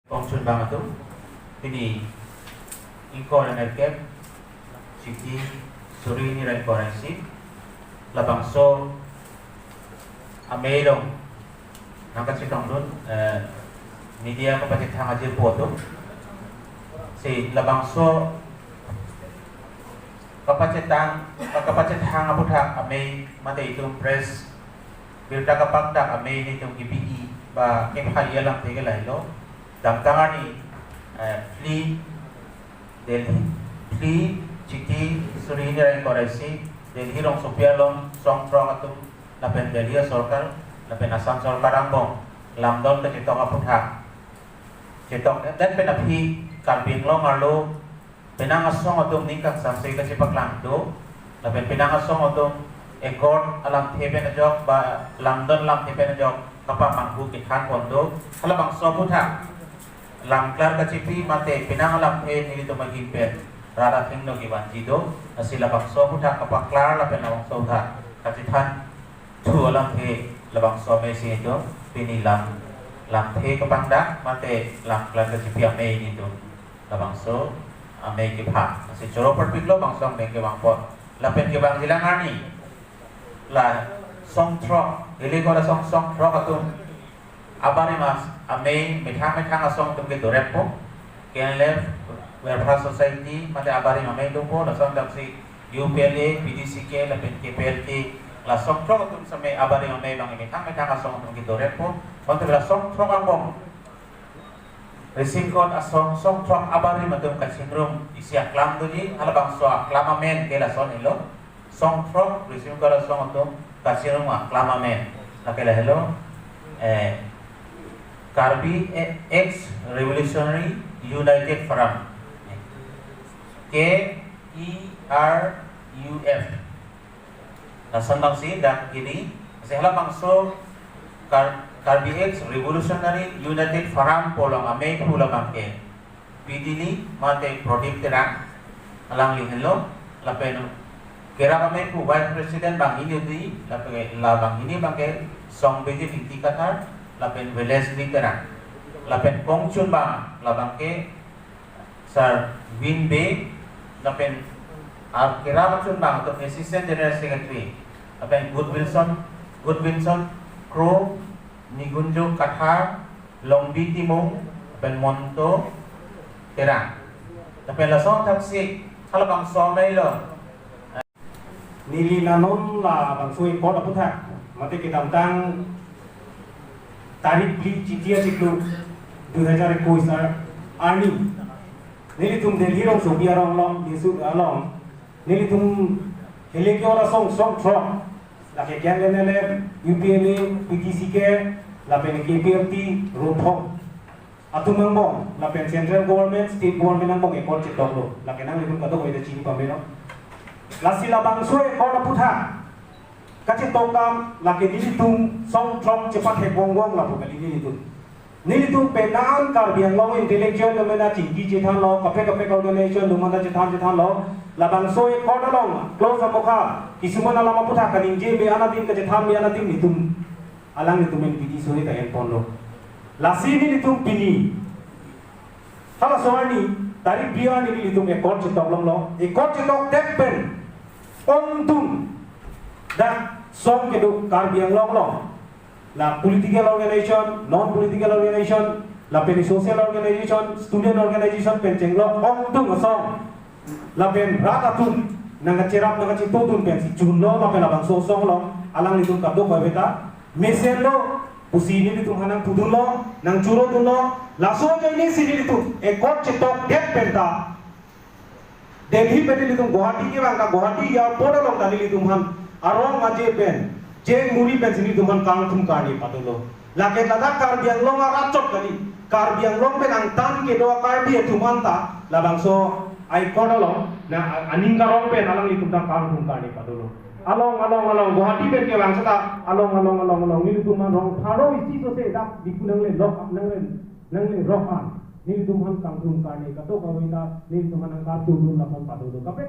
Kongsun banget tuh, ini ingko na nagkep, siti suri ni rin korensi, labangso, amelong, nangkat si tangdun, media kapatid hangajir po to, si labangso, kapatid hangaputang amay mata itong press, birta kapagdak amay nitong IPE, ba kemhaliya lang tigilay lo, damtangani Delhi Chiti Surini rin koresi Delhi rong Sopialong Song Trong atum Lapen Delhi Sorkar Lapen Assam Sorkar Ambong Lamdon ke Citong Aputha Citong dan penapi Karbing Long Arlo Penangasong atum Ningkak Samsay ke Cipaklamdo Lapen Penangasong atum Ekor alam Tepen Ajok Ba Lamdon lam Tepen Ajok Kapamangku Kithan Pondo Halabang Soputha Langklar kacipi mate pinangalam ni dito maghimpet rara tingno giban jido sila bangso puta kapaklar lapen awang soha kacithan tu alam labang so mesi itu pinilang lampe kapangda mate langklar kacipi ame nito labang so ame kipha si choro perpiglo bangso ang bengke bangpot lapen gibang silang ani la song tro ili ko na song tro katum abari mas ame mithang asong tum gitu repo kenlef welfare society mate abari ame dumpo lasong daksi UPLA PDCK lapen KPLT lasong tro tum same abari ame bang mithang asong tum gitu repo kontra lasong tro ambong resingkon asong song tro abari matum kasinrum isi aklam duni halabang so aklam amen ke lason ilo song tro resingkon asong tum kasinrum aklam amen nakela hello Karbi X Revolutionary United Front KERUF nasandang si dan kini kasi halapang so Karbi X Revolutionary United Front polong ame pulang ke PDL mate product terang alang lihelo lapen kira kami po Vice President bang ini di lapen labang ini bang song beji binti katar lapen Veles litera lapen Kongchun ba labang ke Sir Win Bay lapen Kiramachun ba untuk Assistant General Secretary lapen Goodwinson Crow Nigunjo Kathar Longbi Timong lapen Monto Terang lapen lasong taksi halabang somay lo nilinanon la bang suy ko na puta mati kitang तारीख भी चिटिया चिकलू 2021 आर्नी नेली तुम दिल्ली रों सोबिया रों लों दिसु अलों नेली तुम हेले के वाला सॉन्ग ट्रॉक लाके क्या लेने ले UPLA PTC के लापेन KPFT रोथों अतुमंगो लापेन सेंट्रल गवर्नमेंट स्टेट गवर्नमेंट नंगो एक और चिट्टों लो लाके नंग लेकिन कदों वही चीनी पमेलो लासिला बांगसोए कौन पुथा kasi tongkam laki nilitung song trong cepat hebongwong lapu kali nilitung penaan karbiang long intellectual lumena cingki cetan lo kape organization lumana cetan lo labang soe kona long close amoka kisumana lama puta kaning jebe anatim ke cetan mi anatim nitum alang nitum men pidi soe ta empon lo lasi nilitung pini hala soani tarik biar nilitung ekor cetok long lo ekor cetok tepen ontung dan song ke do karbiang long la political organization non political organization la pen social organization student organization penceng lo ong tung song la pen rakatun nang cerap nang citutun pen si junlo la pen abang sosong lo alang litung kado ko beta mesen lo pusini litung hanang pudun lo nang curo tun lo la so ini sini litung ekor cetok dep penta Delhi pen litung Guwahati ke bang Guwahati ya podo long tali litung han arong aje pen jeng muri pen sini tuman kang tum kani patulo lake lada karbiang long aracok kali karbiang long pen ang tan ke doa karbi tuman ta labang so ai kodolo na aning karong pen alang litum tang kang tum kani patulo along Guwahati pen ke bang sata along ni tuman rong tharo isi so se dak dikunang le lok nang le rohan ni tuman kang tum kani kato karoita ni tuman ang kartu lapang patulo kape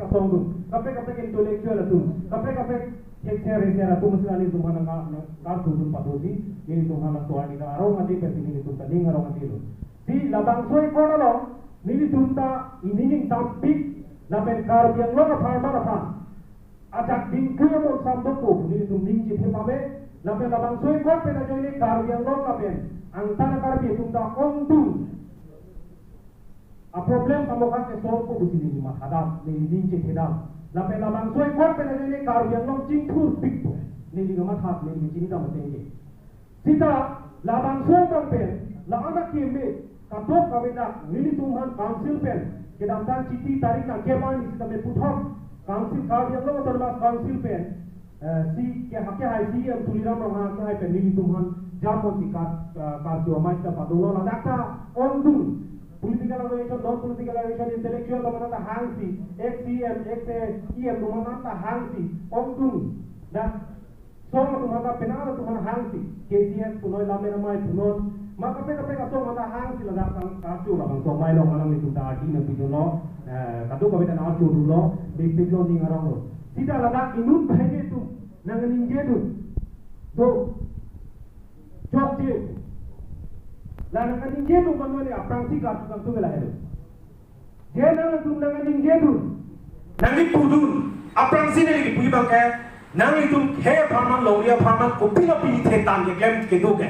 kasong dun kape intellectual atum kape Hektar tu mesti alih tuhan ang kartu dun patuti ni tuhan ang tuhan ina arong ati pen ni tum taning arong ati lo di labang soi kona long nili tumta inining tampik na pen karbiang long apar marapang ajak ding kuya mo samdo po nili tumding chit hepame na pen labang soi kon pen ajo ini karbiang long na pen ang tana karbi tumta ong tung a problem kamu kan ke solve ko busini ni mahadam nili ding chit hedam na pen labang soi kon pen ajo ini karbiang long ching thur pik po nili gamat hat nili chini da matenge sita labang soi kon pen la anak kime katok kami nak nili tumhan council pen kedamtan citi tarik na keman isi tame putham council karbiang long termas council pen si ke hake hai si am tuliram roha ke hai pen nili tumhan jamon si karjo mai ta padolo la dakta ondung political organization non political organization intellectual kamana hangsi xcm xem tumana hangsi ondung na song tumana penara tumana hangsi kcs punoi lamena mai punon maka peka song mata hangsi la dakta karjo la bang song mai lo malang itu ta adi na pidono kadu ko beta na arjo dulo big big lo ni ngarong lo sida la dak inut bhege tu nanganing jedu to Jogje, lalu kan jedu manusia aprang si kartu kan tu belai. Jedu tu nanganing jedu, nangi pudun aprang si ni lagi puji bangkai, nangi tu kaya farman lauria farman kopi kopi ni tetan ke kem ke tu ke.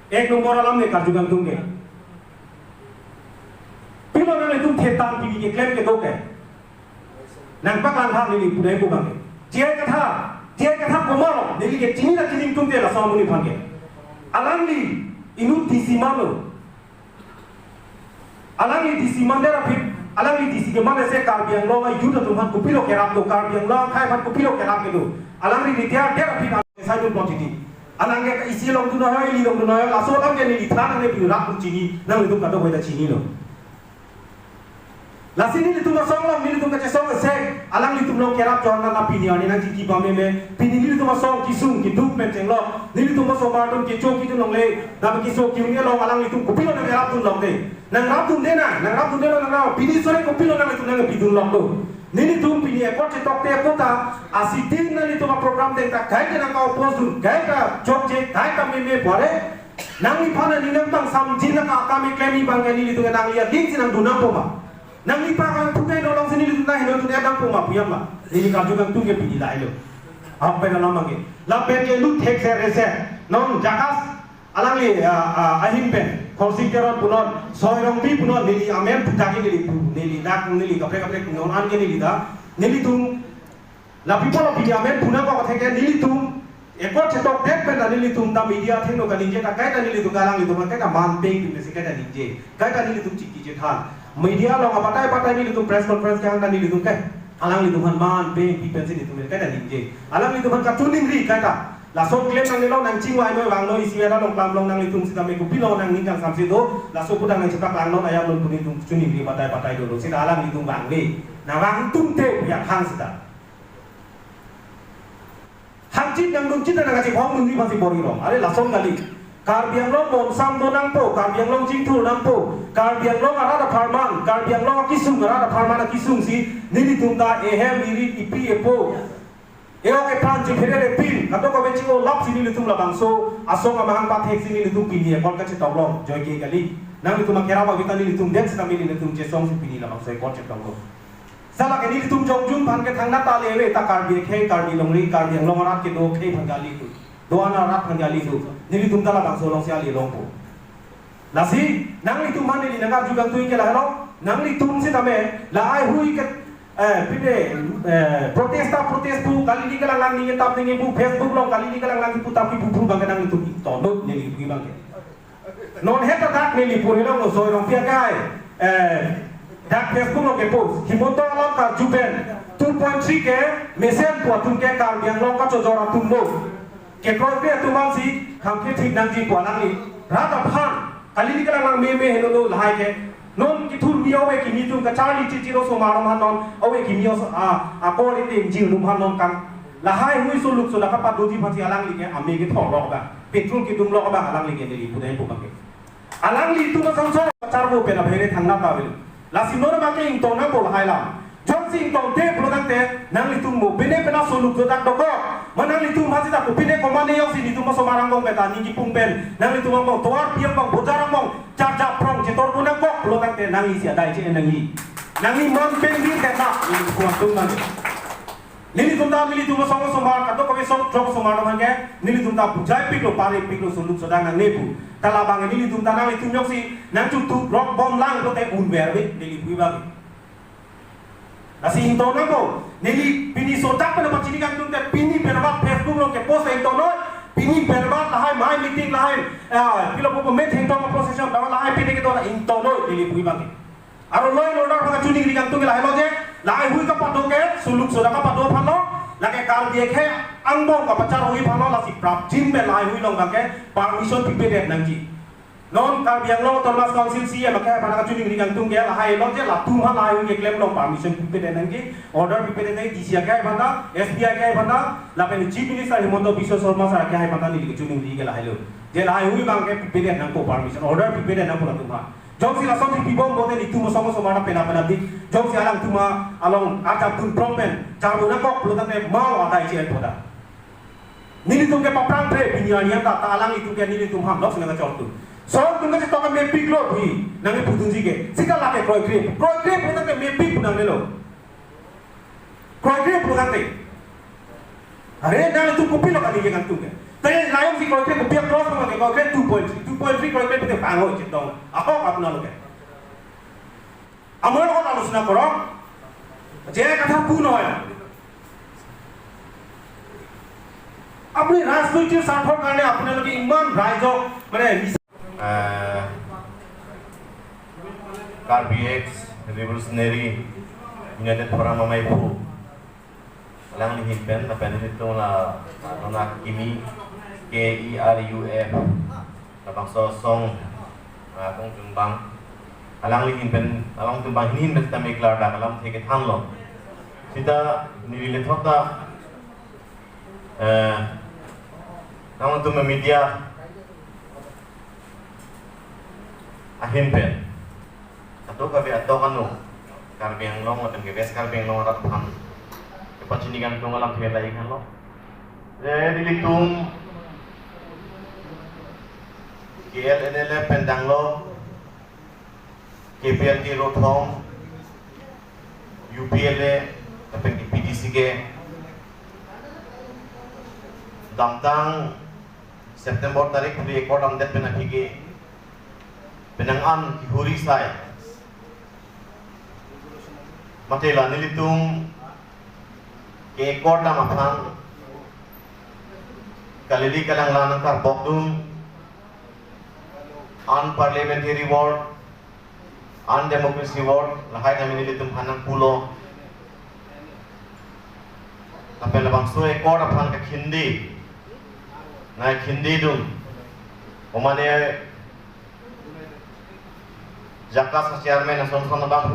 Ek nombor alam ni kartu kan tu ke. Pilo nangi tu tetan pi ke kem ke tu ke. Nampak langkah ni pudai ku bangkai. Dia kata komoro, ni ke cini nak cini tu dia lah sama ni bangkai. Alangli inu disimalo alangli disimandera phit alangli disimande se karbiang lo ai yuda tumhan kupilo kerap do karbiang lo khai phan kupilo kerap ke do alangli nitia dera phit sai dun potiti alangge ka isi long tu no hai li long tu no la so lam ke ni thana ne bi rak chini nang lu ka do hoida chini lo la sini li tu ma song lo ni tu ka che song se alangli tu lo kerap jona na pini ani nang ji ba me pini ni tu ma song ki sung ki dup me cheng lo ni tu ma so ba tu ki chok ki tu long le na ki so ki ni lo alangli tu kupilo na kerap tu long de nang rap tu de na nang rap pini sore kupilo na tu nang bidun long do ni tu pini e ko che tok te ko ta asitin na ni tu ma program de ta kai ke na ka opos du kai ka chok je kai ka me bore nang ni phana ni nang tang sam jin na ka me klemi bang ke ni tu nang lia ding sin nang du nang po ba nang ni pa kan tu kai no long sin ni tu na hino tu ne dang po ma piyam ba ni ka ju kan tu ke pini lai lo ap pe na lam ke la pe ke lu thek se re se non jakas alangli ahim pen khosik teron punon soirong bi punon ni amen putaki ni dak ni ka pre non an ke ni da ni tum la people of amen puna ko thek ni tum ekor chetok dek pen ni tum da media theng no ka ninje ta kai ta ni tum galang ni tum kai ka man pe ni se kai ta ninje kai ta ni tum chiki je than media lo apatai ni tum press conference ka ta ni tum kai alang ni tum man pe pi pen ni tum kai ta ninje alang ni tum ka tuning ri kai ta la so claim nang lo nang ching wai noi wang noi isi ra long plam long nang litung sita me ku pilo nang ning kang samsi do la so pudang nang cepak lang non ayam lon kuning tung chuni ri patai do sita alang litung bang le na wang tung te ya hang sita hang chin nang dung chin nang ngaji phong mung ri pasi bori rom are la som gali karbiang long mon sam do nang po karbiang long ching thu nang po karbiang long ara da pharman karbiang long kisung ara da pharman kisung si ni litung ta ehem iri ipi epo eo ke plan ji phere pin kato ko bechi o lap sini litum la bangso asong amang pa thek sini litum pini kon ka che tawlong joy ke gali nang litum kera ba vitali litum dek sa mili litum che song si pini la bangso kon che tawlong sala ke ni litum jong jun phan ke thang na ta le we ta kar bi khe kar bi long ri kar bi long rat ke do khe phan gali tu do ana rat phan gali tu ni litum ta la bangso long sia li long po lasi nang litum man ni nang ju gang tu ke la no nang litum si tame la ai hui ke pide protesta tu kali ni kalang lang ni tap ni bu Facebook long kali ni kalang lang pu tapi bu bang kadang itu tonot ni li bang non heta dak ni li puri long so long pia kai dak Facebook long ke post himoto long ka juben 2.3 ke mesen po tun ke kar biang long ka chojora tum lo ke ko pe tu mang si kham ke thik nang ji po nang ni ra ta phan kali ni kalang lang me hello lai ke non ki thur mi awe ki mi tum ka charli chi chi ro so marom han non awe ki mi a ko ri tim ji lum han non kan la hai hui so luk so la ka pa do ji phati alang li ke ame ke thong ro ba petrol ki dum lo ba alang li ke ni pu dai pu ba ke alang li tu ma sang so char bo pe na bhere thang na ta bil la si no ma ke ing to na bo hai la jok sing tong te product te nang litum mo bene pena soluk jodak doko manang litum hasi ta ko bene komane yo sin litum so marang bong beta ni ki pumpen nang litum bong toar piang bong bojarang bong charja prong citor punang kok product te nang isi adai ci nang i mon pen dir te na ni ko tung nang nili tumta mili tumo songo somar kato kami song drop somar naman ke nili tumta bujai piklo pare piklo suluk sodang nang nebu talabang nili tumta nang litum yok si nang cutu rock bomb lang ko te unwer be nili bui bagi nasi into namo nili pini sodak pa na pachini kan tumte pini perbat Facebook long ke post into no pini perbat lahai mai meeting lahai pilo po met into ma procession dawa lahai pini ke to na into no nili bui bagi aro loy order pang chuni ri kan tum lahai loje lahai hui ka pado ke suluk soda ka pado phalo lage kar die khe angbong ka pachar hui phalo la si prap jim be lahai hui long ka ke permission pipe det nang ji non kar biang lo Thomas Council si ya ka pang chuni ri kan tum ke lahai loje la tum ha lahai hui ke claim long permission pipe det nang ji order pipe det nei DCI ka banda SBI ka banda la pe chief minister Himanta Biswa Sharma sa ka banda ni chuni ri ke lahai lo je lahai hui bang ke pipe det nang ko permission order pipe det nang ko tum ha jom sila song si pibom bote ni tumo songo somana pena pena di jom si alang tuma along atap tun prompen jamu na kok pelutan te mau ada isi poda nili tum ke paprang tre binyani ta alang itu ke nili tum ham lok singa chor tu so tum ke to ka me piklo hui nangi putun ji ke sika la ke kroi kre pelutan te me pik punang nelo kroi kre pelutan te are nangi tu kopi lo ka ni ke kan tu ke tapi lain si kalau kita biar cross sama kalau kita 2.3 kalau kita kita panggil cintong, apa apa nak ke? Amal orang harus nak korang, jangan kata puno ya. अपने राजनीतिक साथों करने अपने लोग इमान राइजो मने KRBX Revolutionary United Forum Mamaipu lang lihimpen na pwede nito na kimi KERUF na bangsosong kung tumbang alang lihimpen alang tumbang hinimpen sa may klarda alang higit hanlo sita nililit hota namun tumbang media ahimpen atau kabi atau kanu karbi yang long atau kebes karbi yang long ratapan pachinigan tung alam thela ikan lo dilitung KLNL pendang lo KPLT Rothom UPLA tapi PDC ke damtang September tarik di ekor amdet penakike penangan huri sai matela nilitung ke ekor na mapang kalili kalang lanang karbok dun unparliamentary ward undemocracy ward lahat namin nilitum hanang pulo tapi labang so ekor apang ka khindi na khindi dun umane jakas sa chairman na son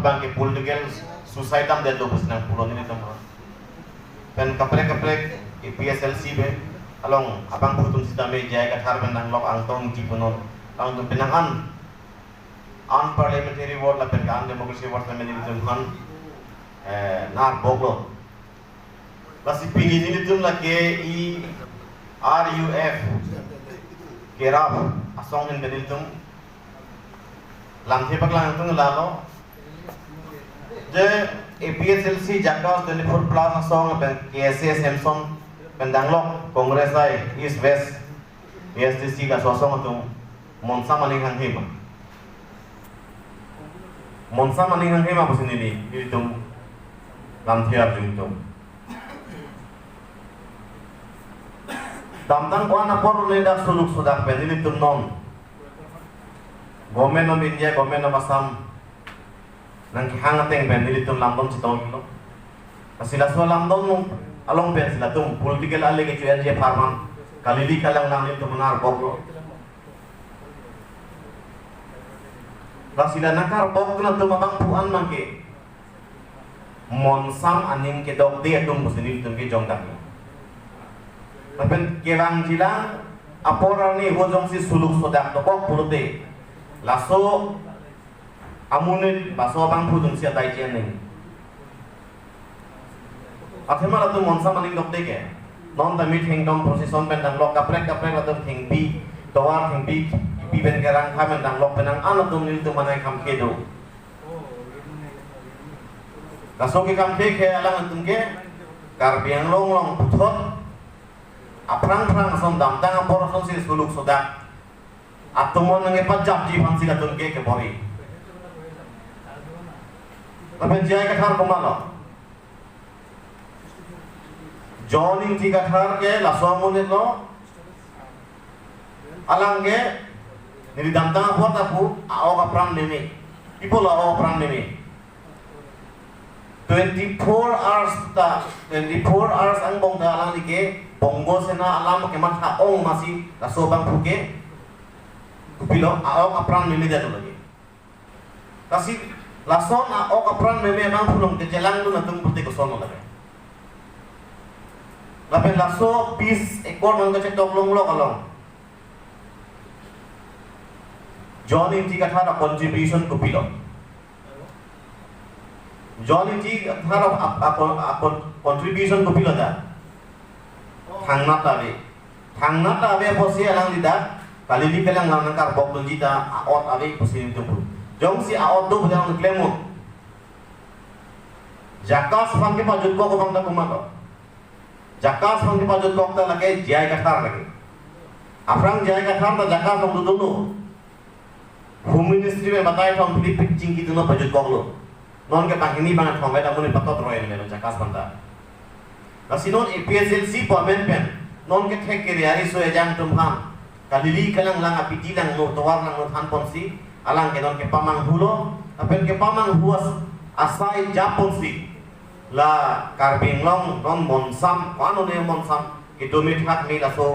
bang ke political suicide am del dobus nang pulo nilitum dan kaprek PSLC be along abang putum sita me jaya ka thar bandang lok angtong jipunon ang pinangan unparliamentary ward la pen undemocracy ward na nilitum han nar boglo basi pigi nilitum la KERUF kerap asong in nilitum lamthi paklang tung lalo je PSLC Jakarta 24 Plus asong KSA Samsung pendanglok Kongres ay East West PSTC ka sosong atong monsa maning hanghima po sinili itong lamthiap itong damdang ko na por leda suluk sudak pendili itong non Government of India, Government of Assam nang kihangateng pendili itong lambong sitong ito kasi laswa lambong mong along pen sila itong political allegation NJ Farman kalili ka lang namin itong mga arbok kasi sila nakarbok na tumabang puan man ke monsam aning ke dokdi atong musinil itong ke jong dami tapi kirang sila aporal ni hojong si suluk sodak tokok puluti laso amunit baso bang pudung siya tayo ning Athema la tu monsa maning dok deke. Non ta mit heng dom procession pen dang lok kaprek la tu heng bi tawar heng bi ben garang khamen dang lok penang ana tu nil tu manai kham ke do. Kaso ke kam ke alang tum ke kar biang long puthot aprang som dam tang apor son si suluk soda atumon nge pajab ji phansi la tum ke bori. Tapi jai kathar komalo joining ti kathar ke lasomun lo alang ke nili dam tang apor tapu ao aprang neme people ao aprang neme 24 hours ang bong da alang dige bonggo sena alam ke mat ha ong masi laso bang puke kupilo ao aprang neme da lagi kasi lason ao aprang neme mang pulong ke jelang tu natung puti ko sono lagi lapen laso bis ekor mang ke doblong lo kalong joining ti kathar contribution kupilo joining ti kathar contribution kupilo da thangna tabe posi alang dida kalili kelang lang nangkar bok dojita aot abe posi tumpu jong si aot do bujang klemo jakas pangke pajut ko bang da kumato jakas pangke pajut ko ta lage jai kathar lage afrang jai kathar da jakas dong dulu home ministry में बताए था Philip pitching की दोनों बजट कोगलो नॉन के पाकिनी बना था वेदा मुने पता तो रोयल में जकास बनता नसीनोन एपीएसएलसी परमेंट पेन नॉन के थे के रियारी सो एजाम तुमहां कलिली कलंग लंग अपिटी लंग नो तवार लंग नो थान पोंसी अलांग के नॉन के पामंग हुलो अपन के पामंग हुआ असाई जापोंसी ला कार्बिंग लोंग नॉन मोनसाम वानो ने मोनसाम के डोमिट हाथ में लासो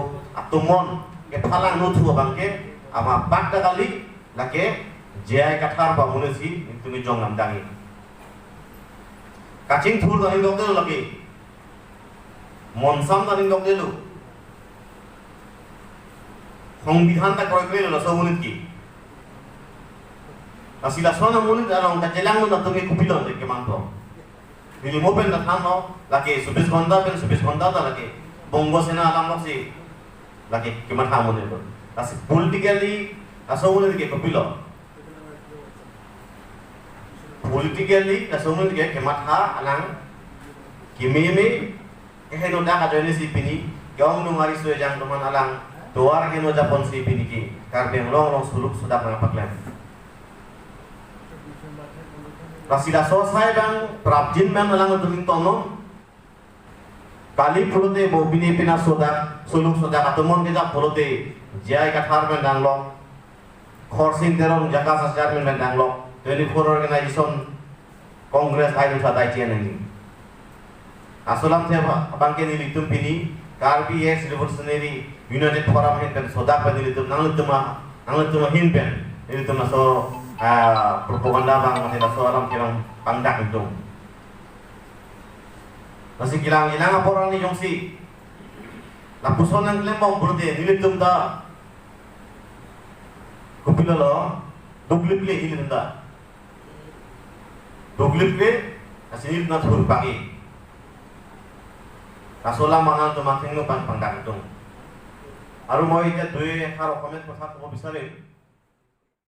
अतुमोन के फालांग नो थुआ बंके अमा बात कली lake jai kathar ba munesi tumi jong nam dangi kaching thur daning dok delu lagi monsam daning dok delu সংবিধান ta kroi kroi lo so munit ki asila sona munit along ta jelang no tumi kupilo de ke manto bili mopen na thano lake 24 घंटा ta lake bongo sena alam si lake ke matha munit ko asi politically asomune ke kopilo politically asomune ke kematha alang kimimi eheno da ka joine si pini gong nu mari so jang teman alang doar ke no japon si pini ki karbe long suluk sudah na paklan rasida sosai bang prabjin men alang tuling tono kali pulote bobini pina soda suluk soda atumon ke ja pulote jai kathar men danglo Khorsing terong Jakarta Chairman Mendanglo 24 organization Congress Ayu Sadai Chien ini Asolam the bangke ni litum pini KRBS Revolutionary United Forum hin pen soda pen litum nang hin pen litum so propaganda bang mati so alam kirang pandak itu masih kilang aporan ni jongsi lapuson nang lembong burde litum da kupilo lo dugliple hilinda dugliple asinit na thur pagi asola mangal to making no pan pandang tung aru moi ite dui haro comment ko sa ko bisare